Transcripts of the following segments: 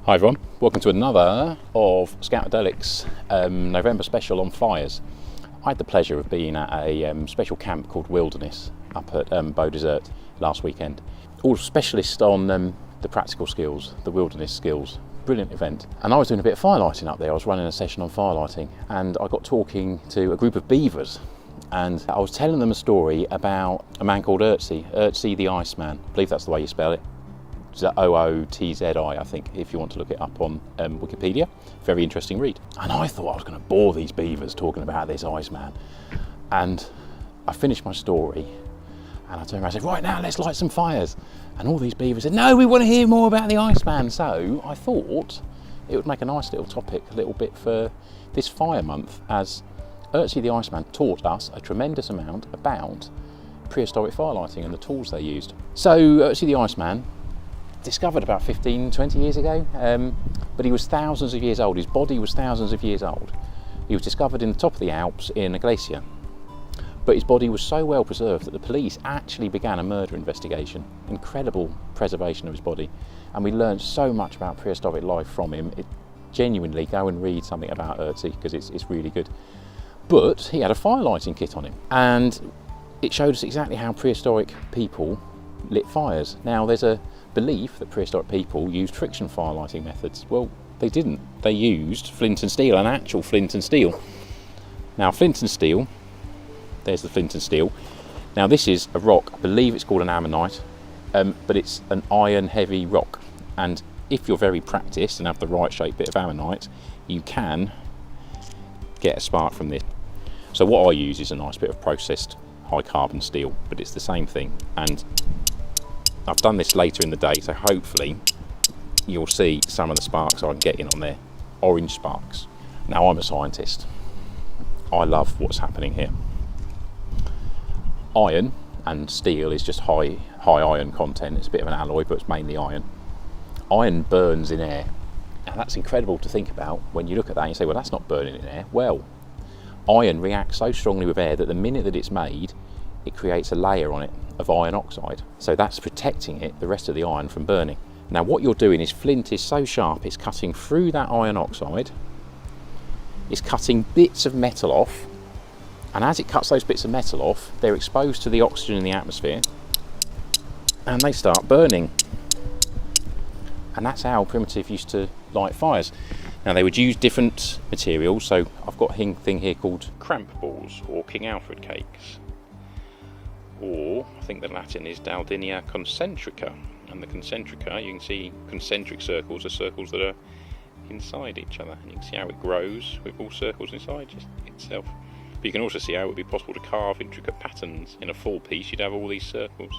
Hi everyone, welcome to another of Scoutadelic's November special on fires. I had the pleasure of being at a special camp called Wilderness up at Beau Desert last weekend. All specialists on the practical skills, the wilderness skills. Brilliant event. And I was doing a bit of firelighting up there. I was running a session on firelighting and I got talking to a group of beavers, and I was telling them a story about a man called Ötzi the Iceman. I believe that's the way you spell it. O-O-T-Z-I, I think, if you want to look it up on Wikipedia. Very interesting read. And I thought I was going to bore these beavers talking about this Iceman. And I finished my story and I turned around and said, right now, let's light some fires. And all these beavers said, no, we want to hear more about the Iceman. So I thought it would make a nice little topic, a little bit for this fire month, as Ötzi the Iceman taught us a tremendous amount about prehistoric firelighting and the tools they used. So Ötzi the Iceman, discovered about 15-20 years ago, but he was thousands of years old. His body was thousands of years old. He was discovered in the top of the Alps in a glacier, but his body was so well preserved that the police actually began a murder investigation. Incredible preservation of his body, and we learned so much about prehistoric life from him. Genuinely go and read something about Ötzi because it's really good. But he had a firelighting kit on him, and it showed us exactly how prehistoric people lit fires. Now there's a belief that prehistoric people used friction firelighting methods. Well, they didn't. They used flint and steel, an actual flint and steel. Now flint and steel, there's the flint and steel. Now this is a rock, I believe it's called an ammonite, but it's an iron heavy rock, and if you're very practiced and have the right shaped bit of ammonite, you can get a spark from this. So what I use is a nice bit of processed high carbon steel, but it's the same thing, and I've done this later in the day, so hopefully you'll see some of the sparks I'm getting on there, orange sparks. Now I'm a scientist. I love what's happening here. Iron and steel is just high iron content. It's a bit of an alloy, but it's mainly iron. Iron burns in air. Now that's incredible to think about when you look at that and you say, well, that's not burning in air. Well, iron reacts so strongly with air that the minute that it's made, it creates a layer on it of iron oxide. So that's protecting it, the rest of the iron, from burning. Now what you're doing is flint is so sharp, it's cutting through that iron oxide, it's cutting bits of metal off, and as it cuts those bits of metal off, they're exposed to the oxygen in the atmosphere and they start burning. And that's how primitive used to light fires. Now they would use different materials, so I've got a thing here called cramp balls or King Alfred cakes, or I think the Latin is Daldinia concentrica, and the concentrica, you can see concentric circles are circles that are inside each other, and you can see how it grows with all circles inside just itself. But you can also see how it would be possible to carve intricate patterns. In a full piece you'd have all these circles.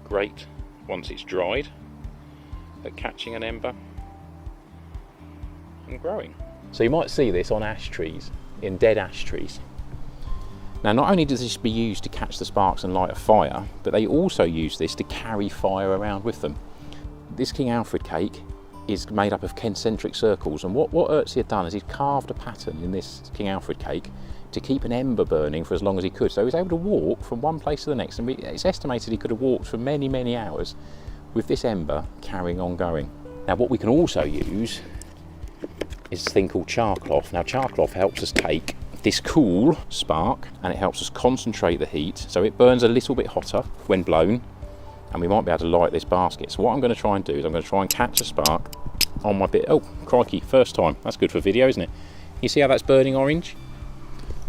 Great once it's dried at catching an ember and growing. So you might see this on ash trees, in dead ash trees. Now not only does this be used to catch the sparks and light a fire, but they also use this to carry fire around with them. This King Alfred cake is made up of concentric circles, and what Ötzi had done is he'd carved a pattern in this King Alfred cake to keep an ember burning for as long as he could. So he was able to walk from one place to the next, and it's estimated he could have walked for many, many hours with this ember carrying on going. Now what we can also use is a thing called char cloth. Now char cloth helps us take this cool spark and it helps us concentrate the heat, so it burns a little bit hotter when blown, and we might be able to light this basket. So what I'm going to try and do is I'm going to try and catch a spark on my bit. Oh crikey, first time. That's good for video, isn't it? You see how that's burning orange?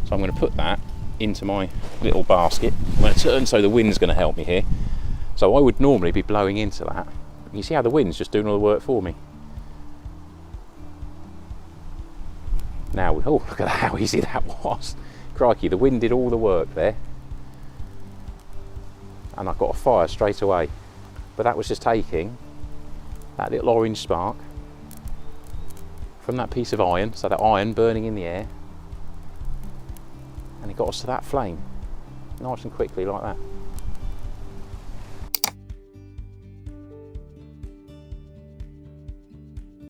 So I'm going to put that into my little basket. I'm going to turn so the wind's going to help me here. So I would normally be blowing into that. You see how the wind's just doing all the work for me. Now, oh, look at how easy that was. Crikey, the wind did all the work there. And I got a fire straight away. But that was just taking that little orange spark from that piece of iron, so that iron burning in the air, and it got us to that flame, nice and quickly like that.